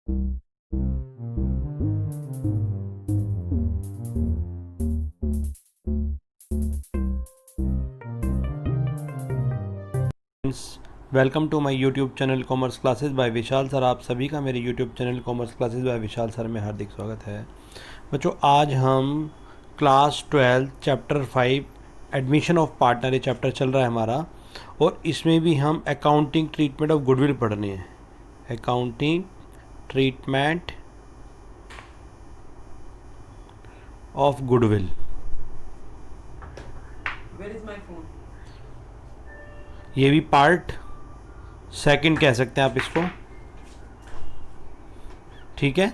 Welcome to my YouTube channel commerce classes by Vishal sir. आप सभी का मेरे YouTube channel commerce classes by Vishal sir में हार्दिक स्वागत है। बच्चों, आज हम class 12 chapter 5 admission of partner ये चैप्टर चल रहा है हमारा, और इसमें भी हम अकाउंटिंग ट्रीटमेंट ऑफ गुडविल पढ़ने हैं। Accounting treatment of goodwill. ये भी पार्ट सेकंड कह सकते हैं आप इसको, ठीक है।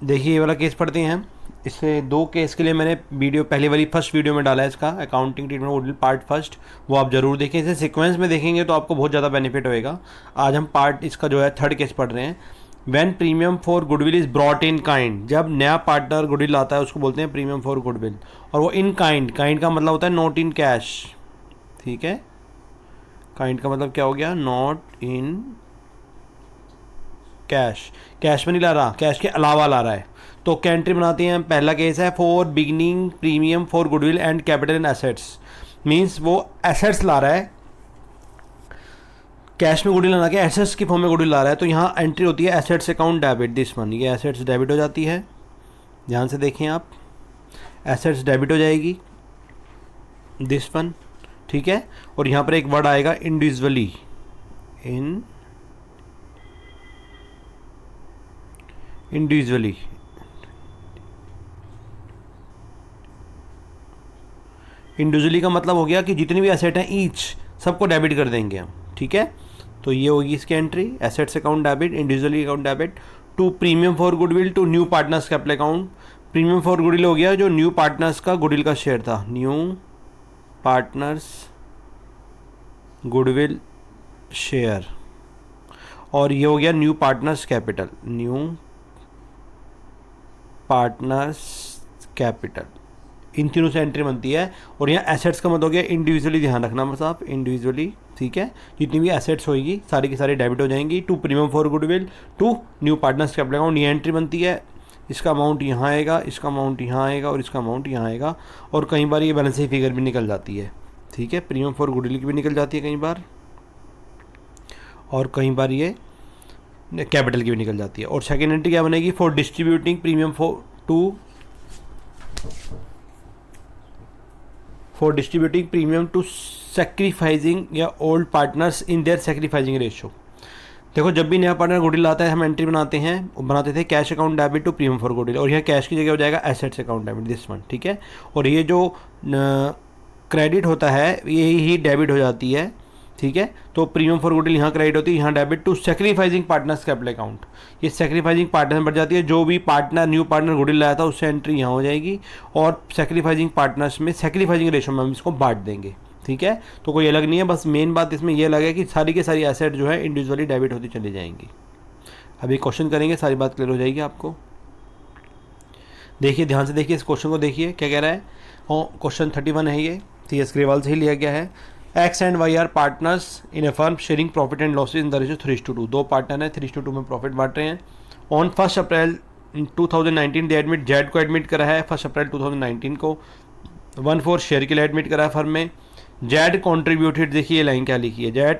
देखिए, ये वाला केस पढ़ते हैं हम। इससे दो केस के लिए मैंने वीडियो पहले वाली फर्स्ट वीडियो में डाला है इसका, accounting treatment goodwill part first, वो आप जरूर देखें। इसे सीक्वेंस में देखेंगे तो आपको बहुत ज़्यादा बेनिफिट होएगा। आज हम पार्ट इसका जो है थर्ड केस पढ़ रहे हैं। When premium for goodwill is brought in kind, जब नया पार्टनर गुडविल आता है उसको बोलते हैं प्रीमियम फॉर गुडविल, और वो इन काइंड, काइंड का मतलब होता है नॉट इन कैश, ठीक है। काइंड का मतलब क्या हो गया? नॉट इन कैश, कैश में नहीं ला रहा, कैश के अलावा ला रहा है। तो क्या एंट्री बनाते हैं? पहला केस है for beginning premium for goodwill and capital and assets, means वो एसेट्स ला रहा है, कैश में गुडविल ला के एसेट्स की फॉर्म में गुडविल ला रहा है। तो यहाँ एंट्री होती है assets account debit, this one, ये एसेट्स डेबिट हो जाती है। ध्यान से देखें आप, एसेट्स डेबिट हो जाएगी, दिस वन, ठीक है। और यहाँ पर एक वर्ड आएगा इंडिविजुअली, इंडिविजुअली। इंडिविजुअली का मतलब हो गया कि जितनी भी एसेट हैं ईच सबको डेबिट कर देंगे हम, ठीक है। तो ये होगी इसकी entry, assets account debit, individually account debit to premium for goodwill to new partners capital account. Premium for goodwill हो गया जो न्यू पार्टनर्स का गुडविल का शेयर था, न्यू पार्टनर्स गुडविल शेयर, और ये हो गया new partners capital, new partners capital. इन तीनों से एंट्री बनती है। और यहाँ एसेट्स का मतलब हो गया इंडिविजुअली, ध्यान रखना बस आप, इंडिविजुअली, ठीक है। जितनी भी एसेट्स होगी सारी की सारी डेबिट हो जाएंगी to premium for goodwill to new partners capital account. ये एंट्री बनती है, इसका अमाउंट यहाँ आएगा, इसका अमाउंट यहाँ आएगा, और इसका अमाउंट यहाँ आएगा। और कई बार ये बैलेंस शीट फिगर भी निकल जाती है, ठीक है। प्रीमियम फॉर गुडविल की भी निकल जाती है कई बार, और कई बार ये कैपिटल की भी निकल जाती है। और सेकेंड एंट्री क्या बनेगी? For distributing premium for distributing premium to sacrificing या old partners in their sacrificing ratio. देखो, जब भी नया पार्टनर गुडविल आता है हम एंट्री बनाते थे cash account debit to premium for goodwill, और यह कैश की जगह हो जाएगा assets account debit, this one, ठीक है। और ये जो क्रेडिट होता है यही ही डेबिट हो जाती है, ठीक है। तो प्रीमियम फॉर गुडविल यहाँ क्रेडिट होती है, यहाँ debit to sacrificing partners capital account. ये सेक्रीफाइजिंग पार्टनर में बढ़ जाती है, जो भी पार्टनर न्यू पार्टनर गुडविल लाया था उससे एंट्री यहाँ हो जाएगी, और सेक्रीफाइजिंग पार्टनर्स में सेक्रीफाइजिंग रेशियो में हम इसको बांट देंगे, ठीक है। तो कोई अलग नहीं है, बस मेन बात इसमें यह अलग है कि सारी के सारी एसेट जो है इंडिविजुअली डेबिट होती चली जाएंगी। अभी क्वेश्चन करेंगे, सारी बात क्लियर हो जाएगी आपको। देखिए, ध्यान से देखिए, इस क्वेश्चन को देखिए क्या कह रहा है। क्वेश्चन 31 है ये, CS ग्रेवाल से ही लिया गया है। X and Y are partners in a firm sharing profit and losses in the ratio 3:2। दो पार्टनर हैं, 3:2 में प्रॉफिट बांट रहे हैं। On 1 April 2019 they admit, Z को एडमिट करा है 1 अप्रैल 2019 को, 1/4 शेयर के लिए एडमिट करा है फर्म में। जेड कॉन्ट्रीब्यूटेड, देखिए लाइन क्या लिखी है, जेड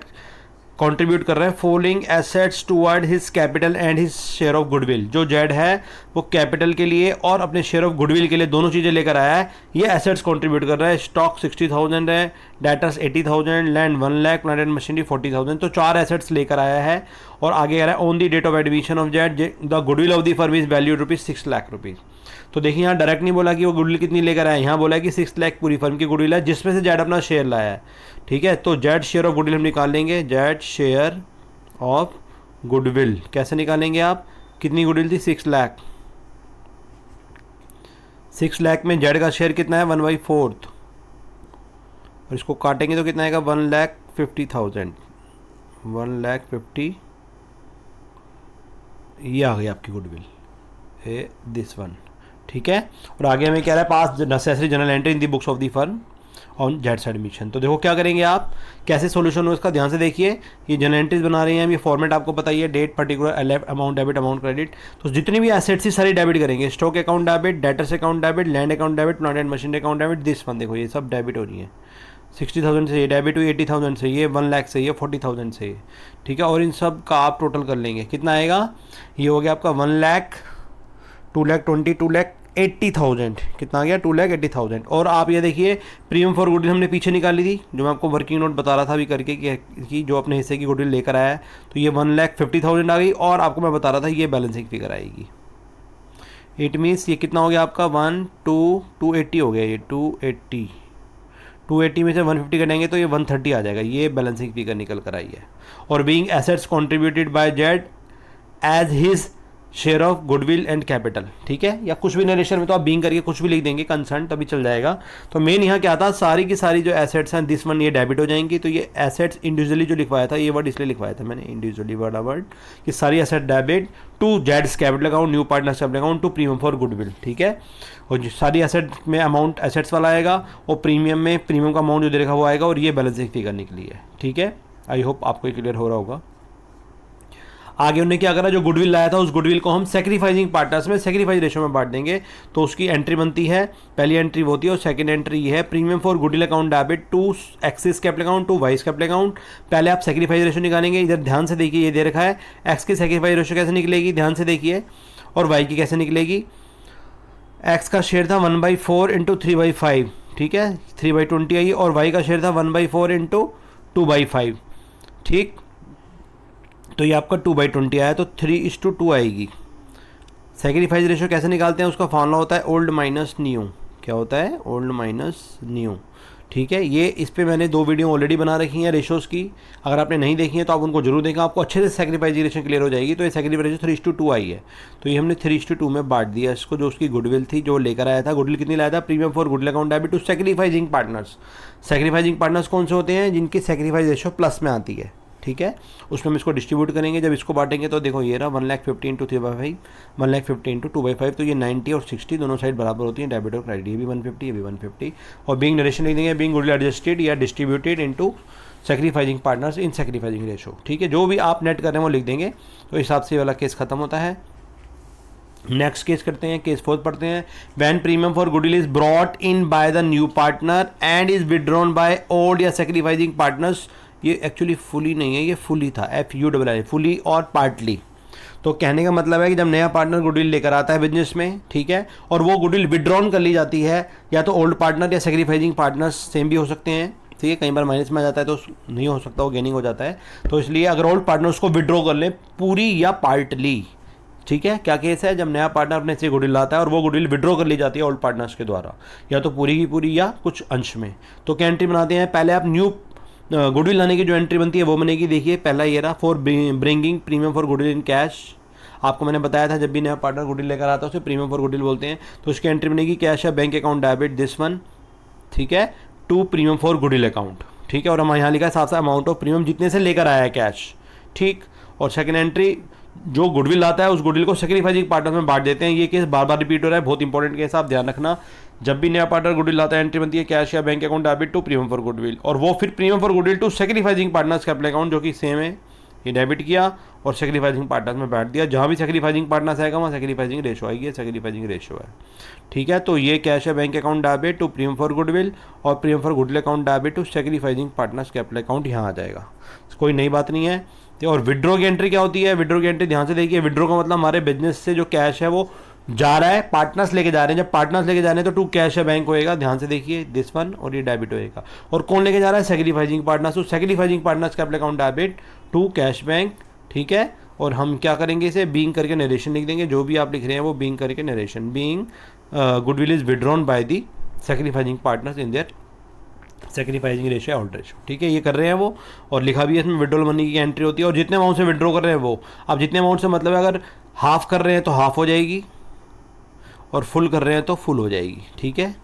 कंट्रीब्यूट कर रहा है following assets toward his capital and his share of goodwill. जो जेड है वो कैपिटल के लिए और अपने शेयर ऑफ गुडविल के लिए दोनों चीज़ें लेकर आया है, ये एसेट्स कंट्रीब्यूट कर रहा है। स्टॉक 60,000 है, debtors 80,000, land 1 lakh, plant and machinery 40,000। तो 4 एसेट्स लेकर आया है। और आगे कह रहा है on the date of admission of Z the goodwill of the firm is value ₹6 lakh. तो देखिए, यहाँ डायरेक्ट नहीं बोला कि वो गुडविल कितनी लेकर आया, यहाँ बोला कि 6 लाख पूरी फर्म की गुडविल है, जिसमें से जेड अपना शेयर लाया है, ठीक है। तो जेड शेयर ऑफ गुडविल हम निकाल लेंगे, जेड शेयर ऑफ गुडविल कैसे निकालेंगे आप? कितनी गुडविल थी? 6 लाख। 6 लाख में जेड का शेयर कितना है? 1/4, और इसको काटेंगे तो कितना आएगा? 1,50,000, 1,50,000। ये आ गई आपकी गुडविल, दिस वन, ठीक है। और आगे हमें कह रहा है पास necessary general entry in the books of the firm. On Jades admission. तो देखो क्या करेंगे आप, कैसे सोल्यूशन हो इसका ध्यान से देखिए। ये जनरल एंट्रीज बना रहे हैं हम, ये फॉर्मेट आपको पता ही है, date particular amount debit amount credit. तो जितनी भी एसेट्स ही सारी डेबिट करेंगे, stock account debit, debtors account debit, land account debit, plant and machinery account debit, this one देखो ये सब डेबिट हो रही है। 60,000 से ये डेबिट हुई, 80,000 से ये, 1 लाख से ये, 40,000 से ये, ठीक है। और इन सब का आप टोटल कर लेंगे, कितना आएगा, ये हो गया आपका 1 लाख, 2,20,000, 2,80,000, कितना आ गया 2,80,000। और आप ये देखिए प्रीमियम फॉर गुडविल हमने पीछे निकाली थी, जो मैं आपको वर्किंग नोट बता रहा था अभी करके कि जो अपने हिस्से की गुडविल लेकर आया है, तो ये 1,50,000 आ गई। और आपको मैं बता रहा था ये बैलेंसिंग फिगर आएगी। इट मीन्स ये कितना हो गया आपका 280 हो गया, ये 280 में से 150 कटेंगे तो ये 130 आ जाएगा। ये बैलेंसिंग फिगर निकल कर आई है। और being assets contributed by Z as his share of goodwill and capital, ठीक है। या कुछ भी नरेशन में तो आप बीइंग करके कुछ भी लिख देंगे कंसर्न, तभी चल जाएगा। तो मेन यहाँ क्या था, सारी की सारी जो एसेट्स हैं दिस वन ये डेबिट हो जाएंगी। तो ये एसेट्स इंडिविजुअली जो लिखवाया था, ये वर्ड इसलिए लिखवाया था मैंने इंडिविजुअली वाला वर्ड, कि सारी एसेट डेबिट टू जेड्स capital account, new partners capital account, to premium for goodwill, ठीक है। और जो सारी एसेट में अमाउंट एसेट्स वाला आएगा, और प्रीमियम में प्रीमियम का अमाउंट जो दे रखा वो आएगा, और ये बैलेंसिंग फिगर निकली है, ठीक है। आई होप आपको क्लियर हो रहा होगा। आगे उन्होंने क्या करा, जो गुडविल लाया था उस गुडविल को हम सेक्रीफाइजिंग पार्टनर्स में सेक्रीफाइज रेशो में बांट देंगे। तो उसकी एंट्री बनती है, पहली एंट्री वो होती है, और सेकंड एंट्री ये है, premium for goodwill account debit to X's capital account to Y's capital account. पहले आप सेक्रीफाइज रेशो निकालेंगे, इधर ध्यान से देखिए, ये दे रखा है एक्स की सेक्रीफाइज रेशो कैसे निकलेगी, ध्यान से देखिए, और वाई की कैसे निकलेगी। एक्स का शेयर था 1/4 इंटू 3/5, ठीक है, 3/20 आई, और वाई का शेयर था 1/4 इंटू 2/5, ठीक। तो ये आपका 2/20 आया, तो 3:2 आएगी। सेक्रीफाइस रेशो कैसे निकालते हैं, उसका फॉर्मूला होता है ओल्ड माइनस न्यू। क्या होता है, ओल्ड माइनस न्यू, ठीक है। ये इस पे मैंने 2 वीडियो ऑलरेडी बना रखी हैं रेशोज़ की, अगर आपने नहीं देखी है तो आप उनको जरूर देखें, आपको अच्छे से सेक्रीफाइस रेशो क्लियर हो जाएगी। तो ये सेक्रीफाइस रेशो 3:2 आई है, तो ये हमने 3:2 में बांट दिया इसको, जो उसकी गुडविल थी जो लेकर आया था। गुडविल कितनी लाया था, premium for goodwill account debit to sacrificing partners. Sacrificing partners कौन से होते हैं, जिनकी सेक्रीफाइस रेशो प्लस में आती है, ठीक है। उसमें हम इसको डिस्ट्रीब्यूट करेंगे, जब इसको बांटेंगे तो देखो ये रहा 1,50,000 इंटू 3/5, 1,50,000 इंटू 2/5, तो ये 90 और 60 दोनों साइड बराबर होती हैं, डेबिट और क्रेडिट, ये भी 150, ये भी 150। और बीइंग नरेशन लिख देंगे, बीइंग गुडविल एडजस्टेड या distributed into sacrificing partners in sacrificing ratio, ठीक है। जो भी आप नेट कर रहे हैं वो लिख देंगे, तो हिसाब से वाला केस खत्म होता है। नेक्स्ट केस करते हैं, केस 4 पढ़ते हैं। When premium for goodwill is brought in by the new partner and is withdrawn by old या सेक्रीफाइजिंग पार्टनर्स। ये एक्चुअली फुली नहीं है, ये फुली था, FULL, फुली और पार्टली। तो कहने का मतलब है कि जब नया पार्टनर गुडविल लेकर आता है बिजनेस में, ठीक है, और वो गुडविल विड्रॉन कर ली जाती है, या तो ओल्ड पार्टनर या सेक्रीफाइजिंग पार्टनर्स सेम भी हो सकते हैं, ठीक है। कई बार माइनस में आ जाता है तो नहीं हो सकता, वो गेनिंग हो जाता है। तो इसलिए अगर ओल्ड पार्टनर उसको विड्रॉ कर ले पूरी या पार्टली, ठीक है। क्या केस है, जब नया पार्टनर अपने से गुडविल लाता है और वो गुडविल विड्रॉ कर ली जाती है ओल्ड पार्टनर्स के द्वारा, या तो पूरी की पूरी या कुछ अंश में। तो क्या एंट्री बनाते हैं, पहले आप न्यू गुडविल लाने की जो एंट्री बनती है वो बनेगी। देखिए पहला ये रहा, for bringing premium for goodwill in cash. आपको मैंने बताया था जब भी नया पार्टनर गुडविल लेकर आता है उसे प्रीमियम फॉर गुडविल बोलते हैं। तो उसकी एंट्री बनेगी कैश या bank account debit this one, ठीक है, to premium for goodwill account, ठीक है। और हम यहाँ लिखा है साथ साथ अमाउंट ऑफ प्रीमियम जितने से लेकर आया है कैश, ठीक। और सेकंड एंट्री, जो गुडविल आता है उस गुडविल को सेक्रीफाइजिंग पार्टनर में बांट देते हैं। ये केस बार बार रिपीट हो रहा है, बहुत इंपॉर्टेंट केस, आप ध्यान रखना। जब भी नया पार्टनर गुडविल आता है एंट्री बनती है कैश या bank account debit to premium for goodwill, और वो फिर premium for goodwill to sacrificing partners capital account, जो कि सेम है, ये डेबिट किया और सेक्रीफाइजिंग पार्टनर्स में बांट दिया। जहाँ भी सेक्रीफाइजिंग पार्टनर्स आएगा वहाँ सेक्रीफाइजिंग रेशो आएगी, सेक्रीफाइजिंग रेशो है, ठीक है। तो ये कैश या bank account debit to premium for goodwill और premium for goodwill account debit to sacrificing partners capital account यहाँ आ जाएगा, कोई नई बात नहीं है। और विड्रॉ की एंट्री क्या होती है, विड्रॉ की एंट्री ध्यान से देखिए। विड्रॉ का मतलब हमारे बिजनेस से जो कैश है वो जा रहा है, पार्टनर्स लेके जा रहे हैं। जब पार्टनर्स लेके जा रहे हैं तो टू कैश या बैंक होएगा, ध्यान से देखिए दिस वन, और ये डेबिट होएगा। और कौन लेके जा रहा है, सेक्रीफाइजिंग पार्टनर्स, तो sacrificing partners capital account debit to cash bank, ठीक है। और हम क्या करेंगे, इसे बीइंग करके नरेशन लिख देंगे, जो भी आप लिख रहे हैं वो बीइंग करके narration, being goodwill is withdrawn by the sacrificing partners in their sacrificing ratio या ओल्ड रेशो, ठीक है। ये कर रहे हैं वो, और लिखा भी है इसमें विड्रॉल मनी की एंट्री होती है, और जितने अमाउंट से विड्रॉ कर रहे हैं वो, अब जितने अमाउंट से मतलब है अगर हाफ कर रहे हैं तो हाफ हो जाएगी, और फुल कर रहे हैं तो फुल हो जाएगी, ठीक है।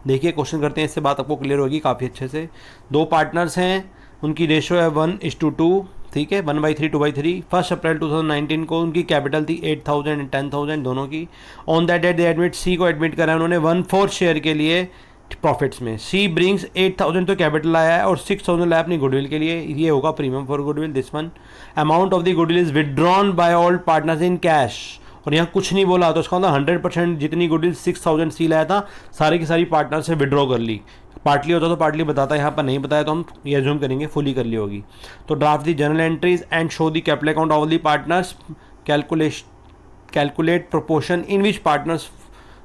देखिए क्वेश्चन करते हैं, इससे बात आपको क्लियर होगी काफ़ी अच्छे से। 2 पार्टनर्स हैं, उनकी रेशो है 1:2, ठीक है, 1/3 2/3। 1 अप्रैल 2019 को उनकी कैपिटल थी 8,000 एंड 10,000 दोनों की। On that date they admit, C को एडमिट करा उन्होंने 1/4 शेयर के लिए, प्रॉफिट्स में। सी ब्रिंग्स 8000 तो कैपिटल लाया है और 6000 लाया अपनी गुडविल के लिए, ये होगा premium for goodwill this one. Amount of the goodwill is withdrawn by all partners in cash, और यहाँ कुछ नहीं बोला तो उसका मतलब 100% जितनी गुडविल 6000 सी लाया था सारी की सारी पार्टनर से विड्रॉ कर ली। पार्टली होता तो पार्टली बताता, यहाँ पर नहीं बताया तो हम ये अज्यूम करेंगे फुली कर ली होगी। तो draft the general entries and show the capital account of the partners, calculate proportion in which partners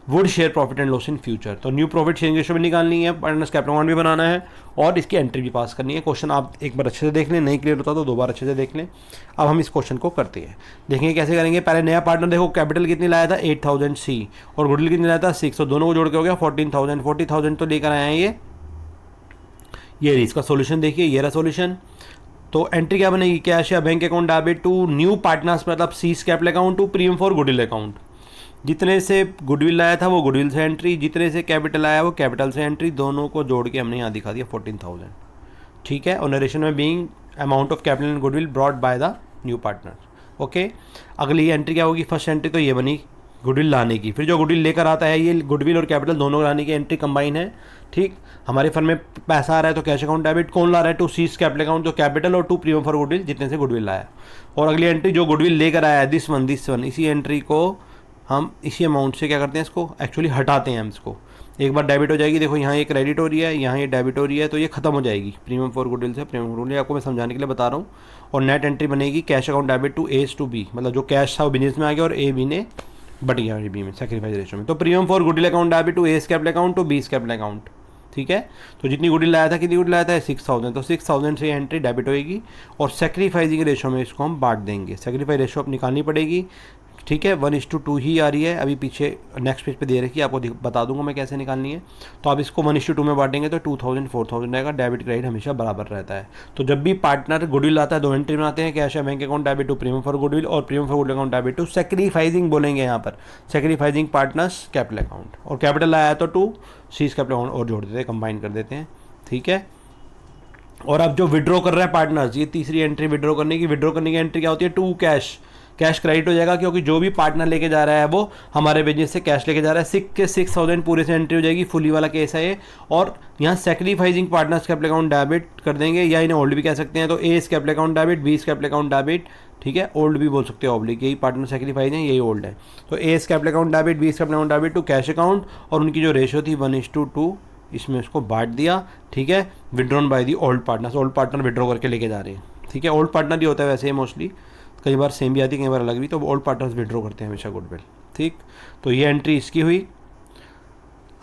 would share profit and loss in future. तो न्यू प्रॉफिट शेयरिंग रेशियो भी निकालनी है, पार्टनर्स कैपिटल अकाउंट भी बनाना है और इसकी entry भी पास करनी है। क्वेश्चन आप एक बार अच्छे से देख लें, नहीं क्लियर होता तो 2 बार अच्छे से देख लें। अब हम इस क्वेश्चन को करते हैं, देखेंगे कैसे करेंगे। पहले नया पार्टनर देखो कैपिटल कितनी लाया था 8000 सी और गुडविल कितनी लाया था 6, तो दोनों को जोड़ के हो गया 14000। 40000 तो लेकर आए हैं ये इसका सॉल्यूशन देखिए, ये रहा सॉल्यूशन। तो एंट्री क्या बनेगी, कैश या bank account debit to new partners, मतलब C's capital account to premium for goodwill account. जितने से गुडविल लाया था वो गुडविल से एंट्री, जितने से कैपिटल आया वो कैपिटल से एंट्री, दोनों को जोड़ के हमने यहाँ दिखा दिया 14000। ठीक है, और नरेशन में being amount of capital and goodwill brought by the new partner. Okay, अगली एंट्री क्या होगी, फर्स्ट एंट्री तो ये बनी गुडविल लाने की, फिर जो गुडविल लेकर आता है ये गुडविल और कैपिटल दोनों लाने की एंट्री कंबाइन है। ठीक, हमारे फर्म में पैसा आ रहा है तो कैश अकाउंट डेबिट, कौन ला रहा है टू सीज कैपिटल अकाउंट, तो कैपिटल, और टू प्रीमियम फॉर गुडविल जितने से गुडविल लाया। और अगली एंट्री जो गुडविल लेकर आया है दिस वन, इसी एंट्री को हम इसी अमाउंट से क्या करते हैं, इसको एक्चुअली हटाते हैं हम इसको। एक बार डेबिट हो जाएगी, देखो यहाँ ये क्रेडिट हो रही है, यहाँ ये डेबिट हो रही है, तो ये खत्म हो जाएगी प्रीमियम फॉर गुडविल से प्रीमियम फॉर गुडविल, आपको मैं समझाने के लिए बता रहा हूँ। और नेट एंट्री बनेगी cash account debit to A to B, मतलब जो कैश था वो बिजनेस में आ गया और ए बी ने बट गया बी में सेक्रीफाइस रेशियो में। तो premium for goodwill account debit to A's capital account to B's capital account. ठीक है, तो जितनी गुडविल लाया था, कितनी गुडविल लाया था 6000, तो 6000 से एंट्री डेबिट होएगी और सेक्रीफाइसिंग रेशियो में इसको हम बांट देंगे। सेक्रीफाइस रेशियो अब निकालनी पड़ेगी। ठीक है, 1:2 ही आ रही है, अभी पीछे नेक्स्ट पेज पे दे रखी है, आपको बता दूंगा मैं कैसे निकालनी है। तो आप इसको 1:2 में बांटेंगे तो 2000 4000 रहेगा। डेबिट क्रेडिट हमेशा बराबर रहता है। तो जब भी पार्टनर गुडविल आता है 2 एंट्री बनाते हैं, कैश है bank account debit to premium for goodwill और premium for goodwill account debit to sacrificing, बोलेंगे यहाँ पर सेक्रीफाइसिंग पार्टनर्स कैपिटल अकाउंट, और कैपिटल लाया तो टू सीज कैपिटल अकाउंट और जोड़ देते हैं, कंबाइन कर देते हैं। ठीक है, और अब जो विड्रॉ कर रहा है पार्टनर्स, ये तीसरी एंट्री विड्रॉ करने की एंट्री क्या होती है, टू कैश, कैश क्रेडिट हो जाएगा क्योंकि जो भी पार्टनर लेके जा रहा है वो हमारे बिजनेस से कैश लेके जा रहा है। 6000 पूरे से एंट्री हो जाएगी, फुली वाला केस है ये। और यहाँ sacrificing partners capital account debit कर देंगे, या इन्हें ओल्ड भी कह सकते हैं। तो A capital account debit, B capital account debit, ठीक है, ओल्ड भी बोल सकते हो ऑब्लिक, यही पार्टनर सेक्रीफाइस है, यही ओल्ड है। तो A capital account debit, B capital account debit to cash account, और उनकी जो रेशियो थी 1:2 इसमें उसको बांट दिया। ठीक है, withdrawn by the old partners, old partner withdraw करके लेके जा रहे हैं। ठीक है, ओल्ड पार्टनर ही होता है वैसे ही मोस्टली, कई बार सेम भी आती है, कई बार अलग भी, तो ओल्ड पार्टनर्स विड्रॉ करते हैं हमेशा गुडविल। ठीक, तो ये एंट्री इसकी हुई।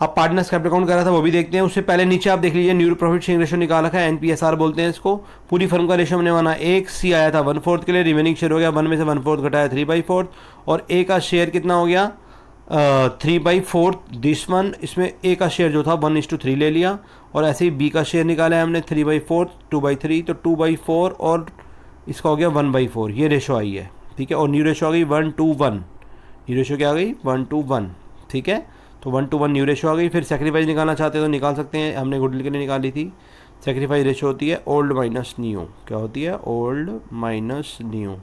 अब पार्टनर्स कैपिटल अकाउंट करा था वो भी देखते हैं। उससे पहले नीचे आप देख लीजिए न्यू प्रॉफिट शेयरिंग रेशियो निकाल रखा है, NPSR बोलते हैं इसको। पूरी फर्म का रेशियो हमने माना 1, सी आया था 1/4 के लिए, रिमेनिंग शेयर हो गया 1 में से 1/4 घटाया 3/4, और ए का शेयर कितना हो गया 3/4 दिस वन। इसमें ए का शेयर जो था 1:3 ले लिया, और ऐसे ही बी का शेयर निकाला है हमने 3/4 2/3, तो 2/4 और इसका हो गया 1/4, ये रेशो आई है। ठीक है, और न्यू रेशो आ गई 1:1, न्यू रेशो क्या आ गई 1:1। ठीक है, तो 1:1 न्यू रेशो आ गई। फिर सेक्रीफाइस निकालना चाहते हैं तो निकाल सकते हैं, हमने गुडविल के लिए निकाली थी। सेक्रीफाइस रेशो होती है ओल्ड माइनस न्यू, क्या होती है ओल्ड माइनस न्यू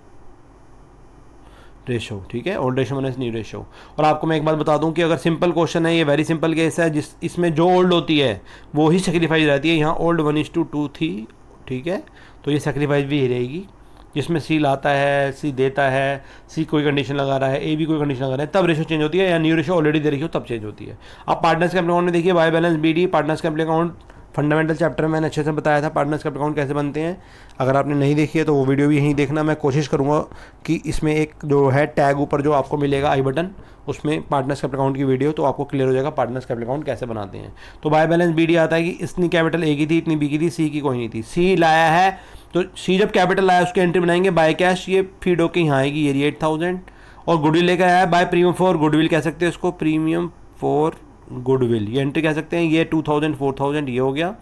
रेशो। ठीक है, old ratio minus new ratio. और आपको मैं एक बात बता दूं कि अगर सिंपल क्वेश्चन है, ये वेरी सिंपल केस है, जिस इसमें जो ओल्ड होती है वो ही सेक्रीफाइस रहती है। यहाँ ओल्ड 1:2 थी, ठीक है, तो ये सेक्रीफाइस भी ही रहेगी। जिसमें सी लाता है, सी देता है, सी कोई कंडीशन लगा रहा है, ए भी कोई कंडीशन लगा रहा है, तब रेशो चेंज होती है, या न्यू रेशो ऑलरेडी दे रखी हो तब चेंज होती है। अब पार्टनर्स कैपिटल अकाउंट में देखिए, by balance BD, partners capital account fundamental chapter में मैंने अच्छे से बताया था पार्टनर्स कैपिटल अकाउंट कैसे बनते हैं। अगर आपने नहीं देखी है तो वो वीडियो भी यहीं देखना। मैं कोशिश करूँगा कि इसमें एक जो है टैग ऊपर जो आपको मिलेगा आई बटन, उसमें पार्टनर्स कैपिटल अकाउंट की वीडियो, तो आपको क्लियर हो जाएगा पार्टनर्स कैपिटल अकाउंट कैसे बनाते हैं। तो बाय बैलेंस BD आता है कि इतनी कैपिटल ए की थी, इतनी बी की थी, सी की कोई नहीं थी। सी लाया है तो सी जब कैपिटल लाया उसकी एंट्री बनाएंगे बाय कैश, ये फीड होके यहाँ आएगी, ये 8000। और गुडविल लेकर आया बाय प्रीमियम फॉर गुडविल कह सकते हैं इसको, प्रीमियम फॉर गुडविल, ये एंट्री कह सकते हैं। ये 2000 4000 ये हो गया।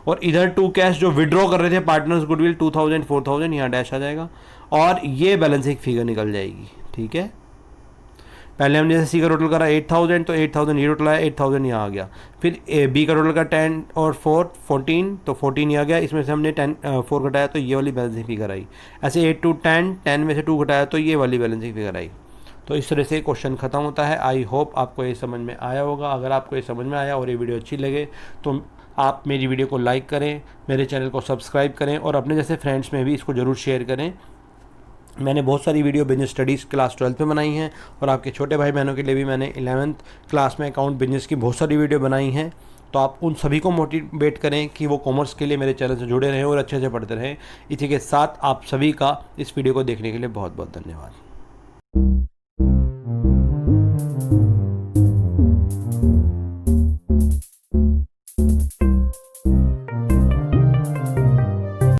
और इधर टू कैश जो विड्रॉ कर रहे थे पार्टनर्स गुडविल 2000 4000, यहाँ डैश आ जाएगा, और ये बैलेंसिंग फिगर निकल जाएगी। ठीक है, पहले हमने जैसे सी का टोटल करा 8000, तो 8000 ये टोटल आया, 8000 यहाँ आ गया। फिर बी का टोटल का 10 और 4 14, तो 14 ये आ गया। इसमें से हमने 4 घटाया तो ये वाली बैलेंसिंग फिगर आई। ऐसे 8 to 10 10 में से 2 घटाया तो ये वाली बैलेंसिंग फिगर आई। तो इस तरह से क्वेश्चन ख़त्म होता है। आई होप आपको ये समझ में आया होगा। अगर आपको ये समझ में आया और ये वीडियो अच्छी लगे तो आप मेरी वीडियो को लाइक करें, मेरे चैनल को सब्सक्राइब करें और अपने जैसे फ्रेंड्स में भी इसको ज़रूर शेयर करें। मैंने बहुत सारी वीडियो बिजनेस स्टडीज़ क्लास 12 में बनाई हैं और आपके छोटे भाई बहनों के लिए भी मैंने 11th क्लास में अकाउंट बिजनेस की बहुत सारी वीडियो बनाई हैं। तो आप उन सभी को मोटिवेट करें कि वो कॉमर्स के लिए मेरे चैनल से जुड़े रहें और अच्छे से पढ़ते रहें। इसी के साथ आप सभी का इस वीडियो को देखने के लिए बहुत बहुत धन्यवाद।